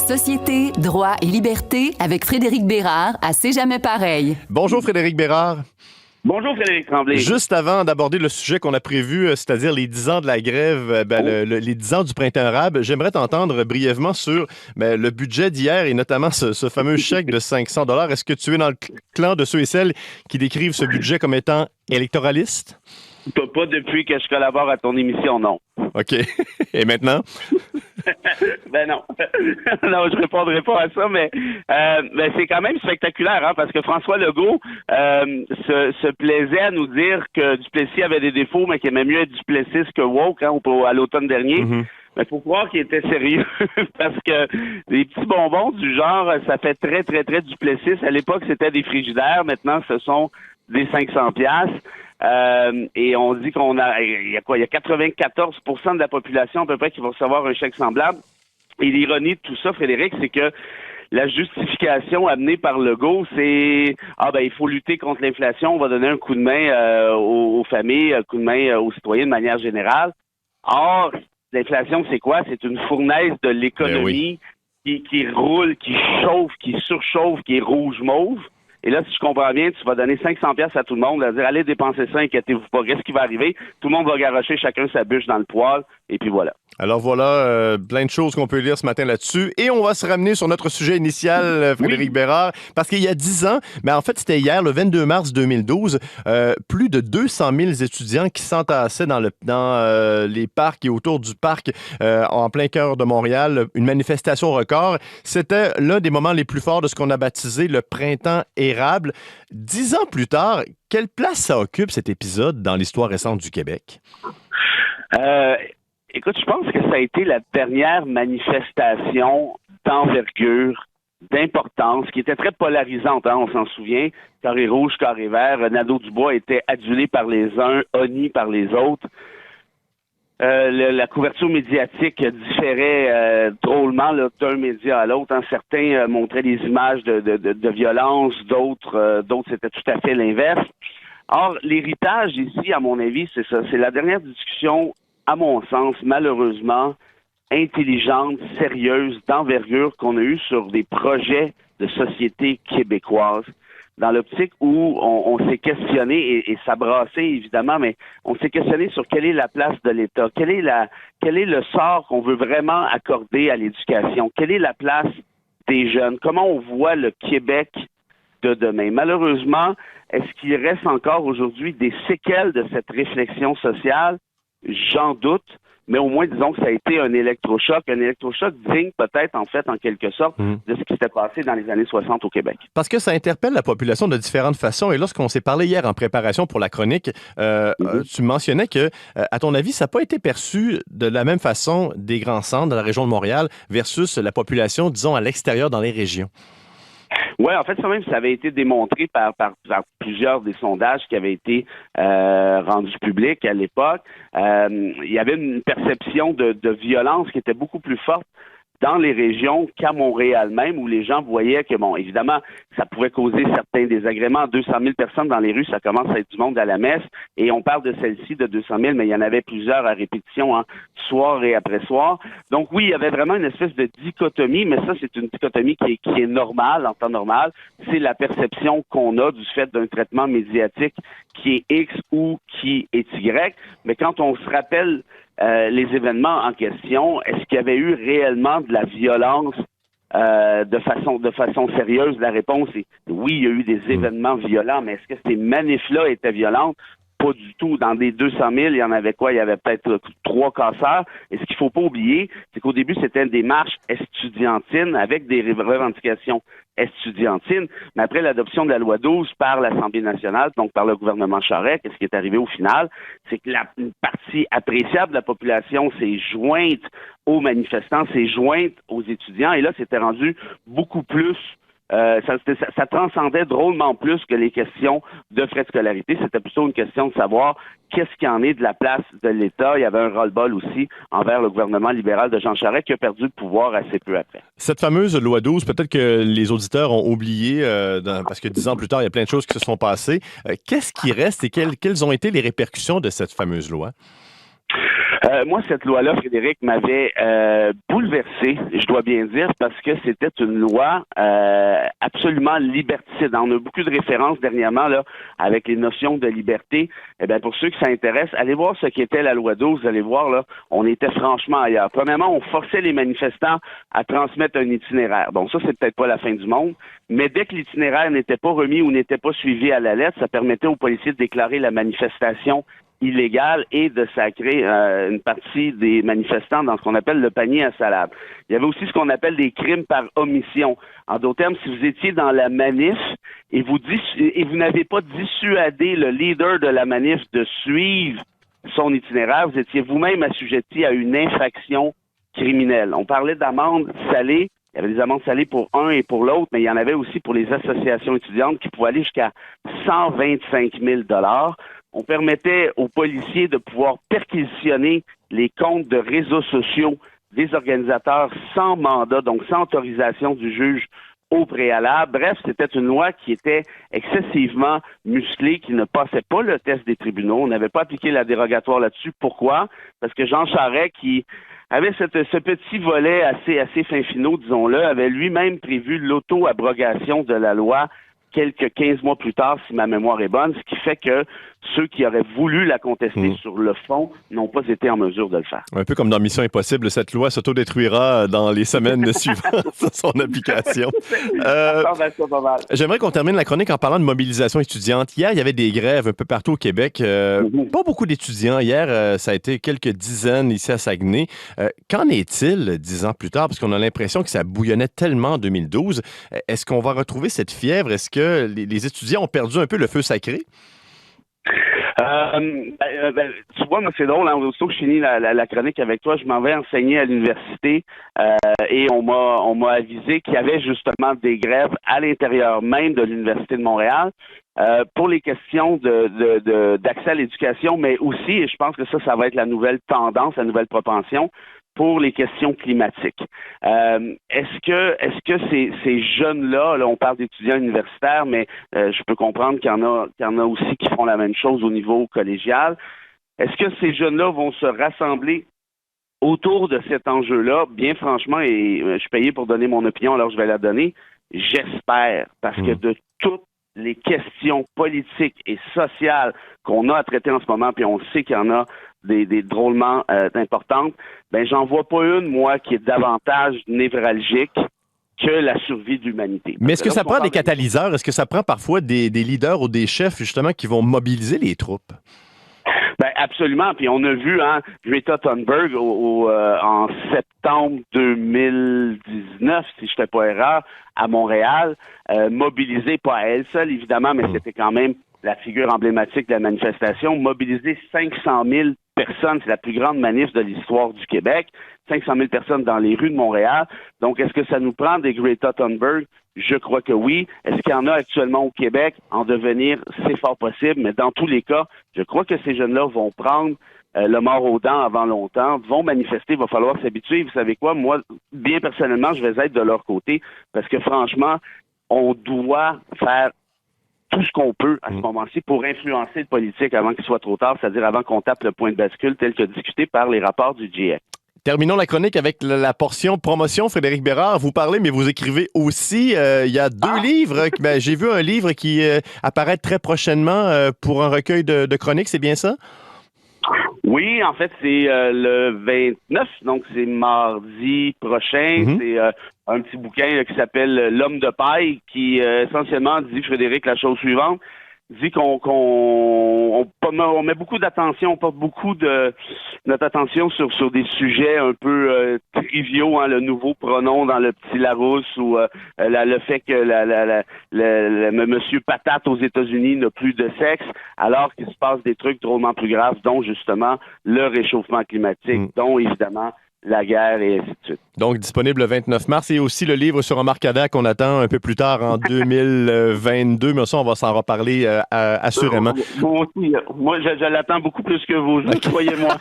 Société, droit et liberté avec Frédéric Bérard à C'est jamais pareil. Bonjour Frédéric Bérard. Bonjour Frédéric Tremblay. Juste avant d'aborder le sujet qu'on a prévu, c'est-à-dire les 10 ans de la grève, les 10 ans du printemps arabe, j'aimerais t'entendre brièvement sur le budget d'hier et notamment ce fameux chèque de 500 $. Est-ce que tu es dans le clan de ceux et celles qui décrivent ce budget comme étant électoraliste? Pas depuis que je collabore à ton émission, non. OK. Et maintenant? Ben non. Non, je répondrai pas à ça, mais c'est quand même spectaculaire, hein, parce que François Legault se plaisait à nous dire que Duplessis avait des défauts, mais qu'il aimait mieux être Duplessis que woke, hein, à l'automne dernier. Mm-hmm. Mais faut croire qu'il était sérieux, parce que les petits bonbons du genre, ça fait très, très, très Duplessis. À l'époque, c'était des frigidaires. Maintenant, ce sont des 500$. Et on dit il y a 94% de la population à peu près qui va recevoir un chèque semblable. Et l'ironie de tout ça, Frédéric, c'est que la justification amenée par Legault, c'est il faut lutter contre l'inflation, on va donner un coup de main aux familles, un coup de main aux citoyens de manière générale. Or, l'inflation, c'est quoi? C'est une fournaise de l'économie qui roule, qui chauffe, qui surchauffe, qui est rouge-mauve. Et là, si je comprends bien, tu vas donner 500$ à tout le monde, à dire allez dépenser ça, inquiétez-vous pas. Qu'est-ce qui va arriver? Tout le monde va garrocher chacun sa bûche dans le poêle, et puis voilà. Alors voilà, plein de choses qu'on peut lire ce matin là-dessus. Et on va se ramener sur notre sujet initial, Frédéric Bérard, parce qu'il y a 10 ans, mais en fait c'était hier, le 22 mars 2012, plus de 200 000 étudiants qui s'entassaient dans les parcs et autour du parc en plein cœur de Montréal, une manifestation record. C'était l'un des moments les plus forts de ce qu'on a baptisé le printemps érable. 10 ans plus tard, quelle place ça occupe cet épisode dans l'histoire récente du Québec? Écoute, je pense que ça a été la dernière manifestation d'envergure, d'importance, qui était très polarisante, hein, on s'en souvient. Carré rouge, carré vert, Nadeau-Dubois était adulé par les uns, honni par les autres. La couverture médiatique différait drôlement là, d'un média à l'autre. Hein. Certains montraient des images de violence, d'autres c'était tout à fait l'inverse. Or, l'héritage ici, à mon avis, c'est ça. C'est la dernière discussion, à mon sens, malheureusement, intelligente, sérieuse, d'envergure qu'on a eue sur des projets de société québécoise, dans l'optique où on s'est questionné, et ça brassait évidemment, mais on s'est questionné sur quelle est la place de l'État, quel est le sort qu'on veut vraiment accorder à l'éducation, quelle est la place des jeunes, comment on voit le Québec de demain. Malheureusement, est-ce qu'il reste encore aujourd'hui des séquelles de cette réflexion sociale? J'en doute, mais au moins, disons que ça a été un électrochoc digne peut-être, en fait, en quelque sorte, de ce qui s'était passé dans les années 60 au Québec. Parce que ça interpelle la population de différentes façons. Et lorsqu'on s'est parlé hier en préparation pour la chronique, tu mentionnais que, à ton avis, ça n'a pas été perçu de la même façon des grands centres de la région de Montréal versus la population, disons, à l'extérieur dans les régions. Oui, en fait, ça même, ça avait été démontré par plusieurs des sondages qui avaient été rendus publics à l'époque. Il y avait une perception de violence qui était beaucoup plus forte dans les régions qu'à Montréal même, où les gens voyaient que, bon, évidemment, ça pouvait causer certains désagréments. 200 000 personnes dans les rues, ça commence à être du monde à la messe. Et on parle de celle-ci, de 200 000, mais il y en avait plusieurs à répétition, hein, soir et après soir. Donc oui, il y avait vraiment une espèce de dichotomie, mais ça, c'est une dichotomie qui est normale, en temps normal. C'est la perception qu'on a du fait d'un traitement médiatique qui est X ou qui est Y. Mais quand on se rappelle les événements en question, est-ce qu'il y avait eu réellement de la violence de façon sérieuse? La réponse est oui, il y a eu des événements violents, mais est-ce que ces manifs-là étaient violentes? Pas du tout. Dans des 200 000, il y en avait quoi? Il y avait peut-être 3 casseurs. Et ce qu'il faut pas oublier, c'est qu'au début, c'était des marches estudiantines avec des revendications estudiantines. Mais après l'adoption de la loi 12 par l'Assemblée nationale, donc par le gouvernement Charest, qu'est-ce qui est arrivé au final? C'est que une partie appréciable de la population s'est jointe aux manifestants, s'est jointe aux étudiants. Et là, c'était rendu beaucoup plus ça transcendait drôlement plus que les questions de frais de scolarité. C'était plutôt une question de savoir qu'est-ce qu'il en est de la place de l'État. Il y avait un ras-le-bol aussi envers le gouvernement libéral de Jean Charest qui a perdu le pouvoir assez peu après. Cette fameuse loi 12, peut-être que les auditeurs ont oublié, parce que 10 ans plus tard, il y a plein de choses qui se sont passées. Qu'est-ce qui reste et quelles ont été les répercussions de cette fameuse loi? Moi, cette loi-là, Frédéric, m'avait bouleversé, je dois bien dire, parce que c'était une loi absolument liberticide. On a beaucoup de références dernièrement là avec les notions de liberté. Eh bien, pour ceux qui s'intéressent, allez voir ce qu'était la loi 12. Vous allez voir, là, on était franchement ailleurs. Premièrement, on forçait les manifestants à transmettre un itinéraire. Bon, ça, c'est peut-être pas la fin du monde, mais dès que l'itinéraire n'était pas remis ou n'était pas suivi à la lettre, ça permettait aux policiers de déclarer la manifestation illégale et de sacrer une partie des manifestants dans ce qu'on appelle le panier à salade. Il y avait aussi ce qu'on appelle des crimes par omission. En d'autres termes, si vous étiez dans la manif et vous n'avez pas dissuadé le leader de la manif de suivre son itinéraire, vous étiez vous-même assujetti à une infraction criminelle. On parlait d'amendes salées. Il y avait des amendes salées pour un et pour l'autre, mais il y en avait aussi pour les associations étudiantes qui pouvaient aller jusqu'à 125 000 $. On permettait aux policiers de pouvoir perquisitionner les comptes de réseaux sociaux des organisateurs sans mandat, donc sans autorisation du juge au préalable. Bref, c'était une loi qui était excessivement musclée, qui ne passait pas le test des tribunaux. On n'avait pas appliqué la dérogatoire là-dessus. Pourquoi? Parce que Jean Charest, qui avait ce petit volet assez fin finot, disons-le, avait lui-même prévu l'auto-abrogation de la loi quelques 15 mois plus tard, si ma mémoire est bonne, ce qui fait que ceux qui auraient voulu la contester sur le fond n'ont pas été en mesure de le faire. Un peu comme dans Mission Impossible, cette loi s'autodétruira dans les semaines suivantes à son application. J'aimerais qu'on termine la chronique en parlant de mobilisation étudiante. Hier, il y avait des grèves un peu partout au Québec. Pas beaucoup d'étudiants. Hier, ça a été quelques dizaines ici à Saguenay. Qu'en est-il 10 ans plus tard? Parce qu'on a l'impression que ça bouillonnait tellement en 2012. Est-ce qu'on va retrouver cette fièvre? Est-ce que les étudiants ont perdu un peu le feu sacré? Tu vois, moi, c'est drôle, hein, aussitôt que je finis la chronique avec toi, je m'en vais enseigner à l'université et on m'a avisé qu'il y avait justement des grèves à l'intérieur même de l'Université de Montréal pour les questions d'accès à l'éducation, mais aussi, et je pense que ça va être la nouvelle tendance, la nouvelle propension, pour les questions climatiques. Est-ce que ces jeunes-là, on parle d'étudiants universitaires, mais je peux comprendre qu'il y en a aussi qui font la même chose au niveau collégial. Est-ce que ces jeunes-là vont se rassembler autour de cet enjeu-là? Bien franchement, et je suis payé pour donner mon opinion, alors je vais la donner. J'espère, parce que de toutes les questions politiques et sociales qu'on a à traiter en ce moment, puis on sait qu'il y en a des drôlement importantes, ben j'en vois pas une, moi, qui est davantage névralgique que la survie de l'humanité. Mais est-ce que ça prend des catalyseurs? Est-ce que ça prend parfois des leaders ou des chefs, justement, qui vont mobiliser les troupes? Ben absolument. Puis on a vu Greta Thunberg en septembre 2019, si je ne fais pas erreur, à Montréal, mobiliser, pas à elle seule évidemment, mais c'était quand même la figure emblématique de la manifestation, mobiliser 500 000 personnes, c'est la plus grande manif de l'histoire du Québec, 500 000 personnes dans les rues de Montréal. Donc, est-ce que ça nous prend des Greta Thunberg? Je crois que oui. Est-ce qu'il y en a actuellement au Québec? En devenir, c'est fort possible, mais dans tous les cas, je crois que ces jeunes-là vont prendre le mort aux dents avant longtemps, vont manifester, il va falloir s'habituer. Vous savez quoi? Moi, bien personnellement, je vais être de leur côté parce que franchement, on doit faire tout ce qu'on peut à ce moment-ci pour influencer le politique avant qu'il soit trop tard, c'est-à-dire avant qu'on tape le point de bascule tel que discuté par les rapports du GIEC. Terminons la chronique avec la portion promotion. Frédéric Bérard, vous parlez, mais vous écrivez aussi. Il y a 2 livres. J'ai vu un livre qui apparaît très prochainement pour un recueil de chroniques, c'est bien ça? Oui, en fait, c'est le 29, donc c'est mardi prochain. C'est un petit bouquin là, qui s'appelle L'homme de paille, qui essentiellement dit, Frédéric, la chose suivante, dit qu'on met beaucoup d'attention, on porte beaucoup de notre attention sur des sujets un peu triviaux, le nouveau pronom dans le petit Larousse ou le fait que le monsieur Patate aux États-Unis n'a plus de sexe, alors qu'il se passe des trucs drôlement plus graves, dont justement le réchauffement climatique, dont évidemment la guerre et ainsi de suite. Donc, disponible le 29 mars et aussi le livre sur Omar Khadr qu'on attend un peu plus tard en 2022. Mais ça, on va s'en reparler assurément. Moi aussi, je l'attends beaucoup plus que vous, croyez-moi.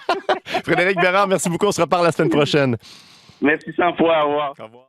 Frédéric Bérard, merci beaucoup. On se reparle la semaine prochaine. Merci 100 fois. Au revoir. Au revoir.